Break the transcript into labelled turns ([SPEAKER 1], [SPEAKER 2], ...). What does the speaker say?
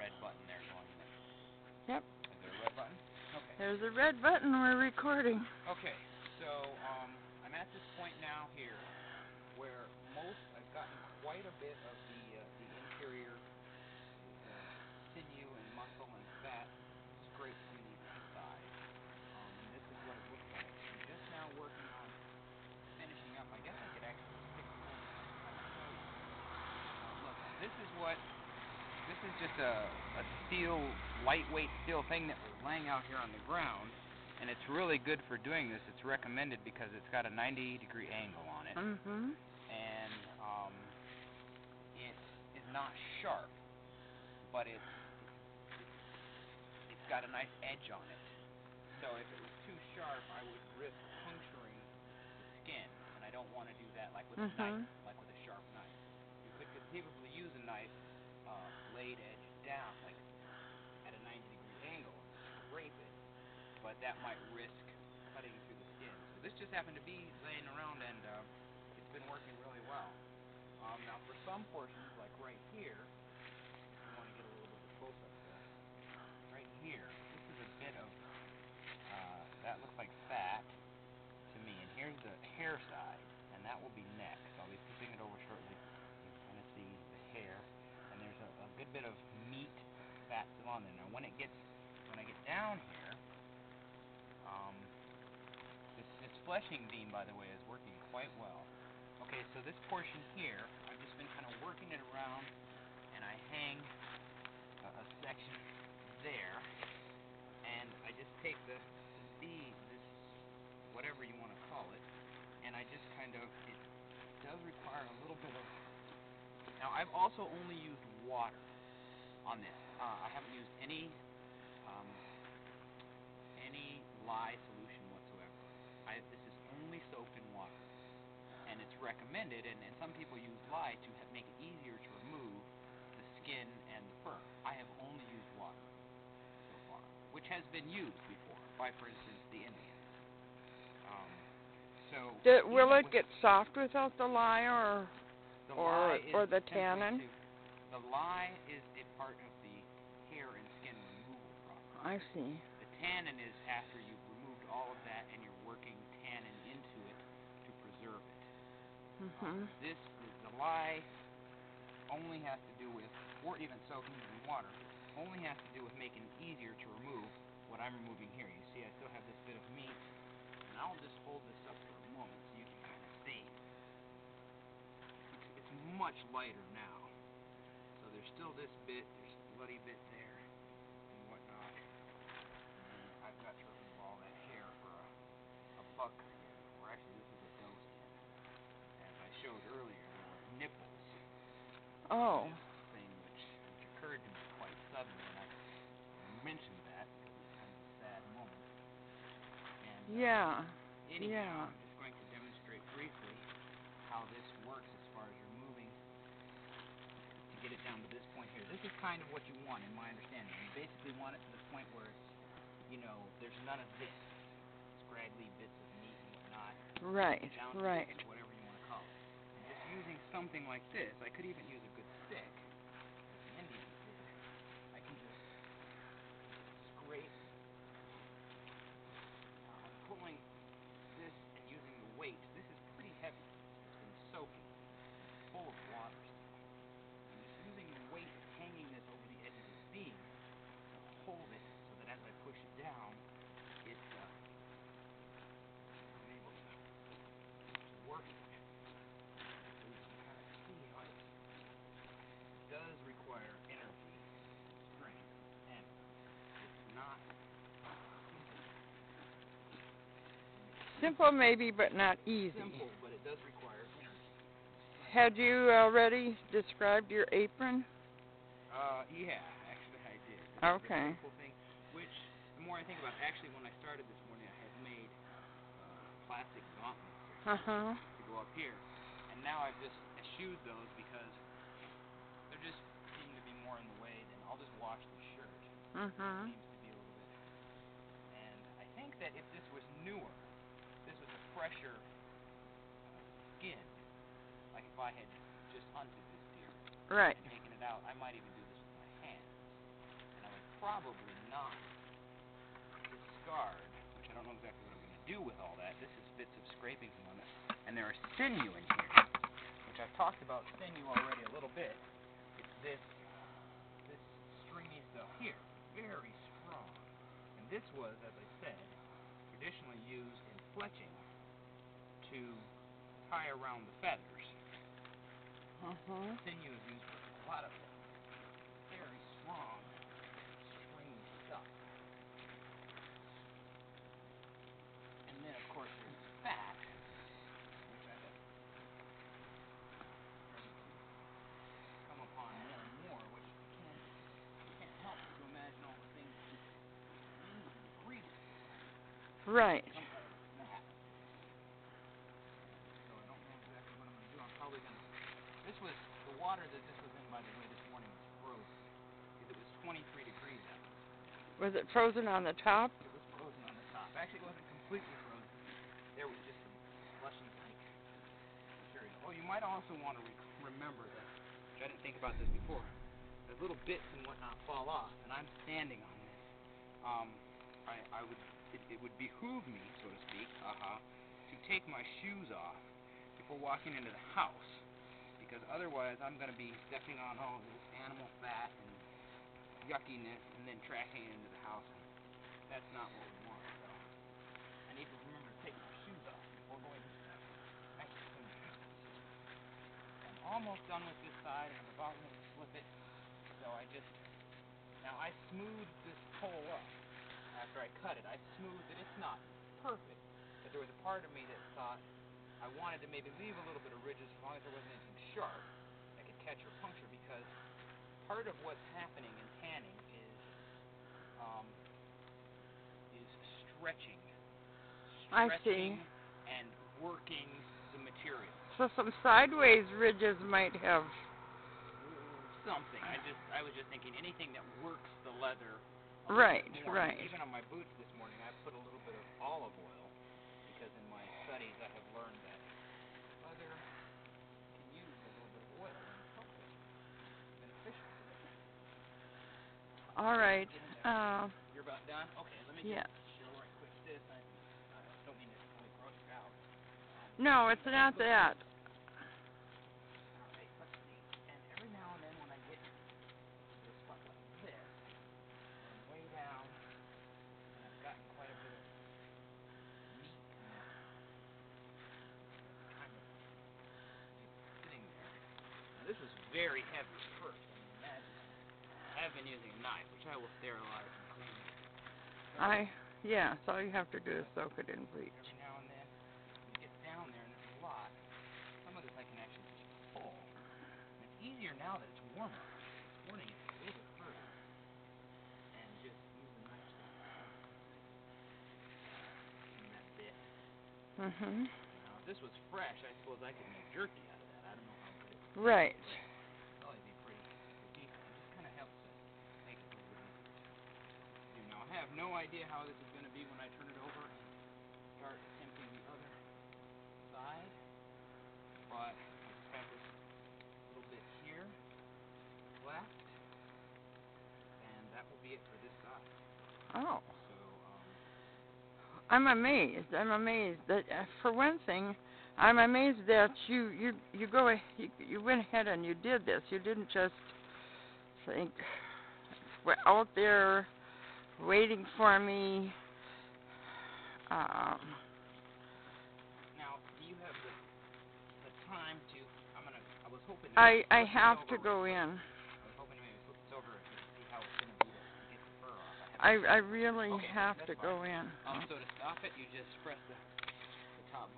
[SPEAKER 1] red button there going there.
[SPEAKER 2] Yep.
[SPEAKER 1] Is there a red button? Okay.
[SPEAKER 2] There's a red button. We're recording.
[SPEAKER 1] Okay. So I'm at this point now here where I've gotten quite a bit of the interior sinew and muscle and fat scraped from the inside, and this is what it looks like. I'm just now working on finishing up. I guess I could actually stick a little bit to kind of show you. Look, this is just a lightweight steel thing that was laying out here on the ground, and it's really good for doing this. It's recommended because it's got a 90-degree angle on it,
[SPEAKER 2] Mm-hmm.
[SPEAKER 1] and it is not sharp, but it's got a nice edge on it. So if it was too sharp, I would risk puncturing the skin, and I don't want to do that like with a knife, like with a sharp knife. You could conceivably use a knife blade edge down, like at a 90-degree angle, and scrape it, but that might risk cutting through the skin. So this just happened to be laying around, and it's been working really well. Now for some portions, like right here, I want to get a little bit of a close-up there. Right here, this is a bit of, that looks like fat to me, and here's the hair side, and that will be next. I'll be flipping it over shortly. You can kind of see the hair, and there's a good bit of meat, fat still on there. Now when I get down here, this fleshing beam, by the way, is working quite well. Okay, so this portion here, I've just been kind of working it around, and I hang a section there, and I just take this whatever you want to call it, and I just kind of, it does require a little bit of, now I've also only used water on this. I haven't used any lye solution whatsoever. This is only soaked in water, and it's recommended, and some people use lye to make it easier to remove the skin and the fur. I have only used water so far, which has been used before by, for instance, the Indians.
[SPEAKER 2] Will it get soft without the lye or the tannin?
[SPEAKER 1] The lye is a part of the hair and skin removal process.
[SPEAKER 2] I see.
[SPEAKER 1] The tannin is after you've removed all of that and you're working tannin into it to preserve it.
[SPEAKER 2] Mm-hmm.
[SPEAKER 1] The lye only has to do with, or even soaking it in water, only has to do with making it easier to remove what I'm removing here. You see I still have this bit of meat, and I'll just hold this up for a moment so you can kind of see. It's much lighter now. So there's still this bit, there's a bloody bit there, and whatnot. And I've got to remove all that hair for a buck skin, or actually this is a doe skin. As I showed earlier, there were nipples.
[SPEAKER 2] Oh.
[SPEAKER 1] This thing which occurred to me quite suddenly, and I mentioned that because it's kind of a sad moment. And anyhow, I'm just going to demonstrate briefly how this works as far as removing to get it down to this point here. This is kind of what you want, in my understanding. You basically want it to the point where it's, there's none of this scraggly bits of meat and whatnot.
[SPEAKER 2] Right.
[SPEAKER 1] Down to
[SPEAKER 2] Right.
[SPEAKER 1] this, whatever you want to call it. And just using something like this, I could even use a good stick, as the Indians did. I can just scrape. Now I'm pulling this and using the weight. This is pretty heavy. It's been soaking. It's full of water still. I'm just using the weight of hanging this over the edge of this beam to hold it so that as I push it down, I'm able to work it. So you can kind of see how it does require energy, strength, and it's not
[SPEAKER 2] simple maybe, but not easy.
[SPEAKER 1] Simple, but it does require energy.
[SPEAKER 2] Had you already described your apron?
[SPEAKER 1] Yeah, actually I did.
[SPEAKER 2] Okay.
[SPEAKER 1] This simple thing, which the more I think about it, actually when I started this morning I had made plastic gauntlets to go up here, and now I've just eschewed those because they're just seem to be more in the way. Then I'll just wash the shirt. It seems to be a little bit, and I think that if this was newer, this was a fresher skin, like if I had just hunted this deer
[SPEAKER 2] and
[SPEAKER 1] taken it out, I might even do this with my hands. probably not discard, which I don't know exactly what I'm going to do with all that. This is bits of scrapings and whatnot. And there are sinew in here, which I've talked about sinew already a little bit. It's this stringy stuff here, very strong. And this was, as I said, traditionally used in fletching to tie around the feathers. Sinew is used for a lot of things. Very strong, stringy stuff. And then, of course, there's fat, which I have started to come upon more and more, which you can't help but to imagine all the things that you breathe.
[SPEAKER 2] Right.
[SPEAKER 1] Some kind of fat. So I don't know exactly what I'm going to do. I'm probably going to... This was... The water that this was in, by the way, this morning was frozen. Because it was 23 degrees out.
[SPEAKER 2] Was it frozen on the top?
[SPEAKER 1] It was frozen on the top. Actually, it wasn't completely frozen. There was just some slushy-like material. Oh, you might also want to remember that, which I didn't think about this before, that little bits and whatnot fall off, and I'm standing on this. It would behoove me, so to speak, to take my shoes off before walking into the house, because otherwise I'm going to be stepping on all of this animal fat and yuckiness and then tracking it into the house. And that's not what we want. So I need to remember to take my shoes off before going into that nice clean house. I'm almost done with this side, and I'm about ready to flip it. So now I smoothed this pole up after I cut it. I smoothed it. It's not perfect, but there was a part of me that thought I wanted to maybe leave a little bit of ridges as long as there wasn't anything sharp that could catch or puncture, because part of what's happening in tanning is stretching.
[SPEAKER 2] I see.
[SPEAKER 1] And working the material.
[SPEAKER 2] So some sideways ridges might have...
[SPEAKER 1] Something. I was just thinking anything that works the leather a
[SPEAKER 2] Right,
[SPEAKER 1] little bit more.
[SPEAKER 2] right.
[SPEAKER 1] Even on my boots this morning, I put a little bit of olive oil, because in my studies I have learned that leather can use a little bit of oil and it's helpful, beneficial to it.
[SPEAKER 2] All right.
[SPEAKER 1] You're about done? Okay, let me
[SPEAKER 2] Yeah.
[SPEAKER 1] just show right quick this. I don't mean to totally gross you out.
[SPEAKER 2] No, it's not that.
[SPEAKER 1] Alright, let's see. And every now and then when I get to a spot like this, where I'm way down, and I've gotten quite a bit of meat in that kind of sitting there. Now this was very heavy at first, I mean, imagine. I have been using a knife, which I will sterilize and clean.
[SPEAKER 2] Yes, all you have to do is soak it in bleach.
[SPEAKER 1] Every now and then, when it gets down there, and there's a lot, some of this I can actually just pull. And it's easier now that it's warmer. This morning it's a little bit harder. And just use a knife to in that bit. Now, if this was fresh, I suppose I could make jerky out of that. I don't know how good it would be.
[SPEAKER 2] Right.
[SPEAKER 1] It'd probably be pretty decent. It just kind of helps to make it a little bit easier to do. Now, I have no idea how this is going to be when I turn it over and start attempting the other side, but I just have this little bit here left, and that will be it for this side.
[SPEAKER 2] Oh.
[SPEAKER 1] So,
[SPEAKER 2] I'm amazed. That, for one thing, I'm amazed that you went ahead and you did this. You didn't just think, we're out there waiting for me.
[SPEAKER 1] now, do you have the time to? I was hoping.
[SPEAKER 2] I have to go in.
[SPEAKER 1] I was hoping to maybe flip this over and see how it's going to be to get the fur off.
[SPEAKER 2] I really have to go in.
[SPEAKER 1] So to stop it, you just press the top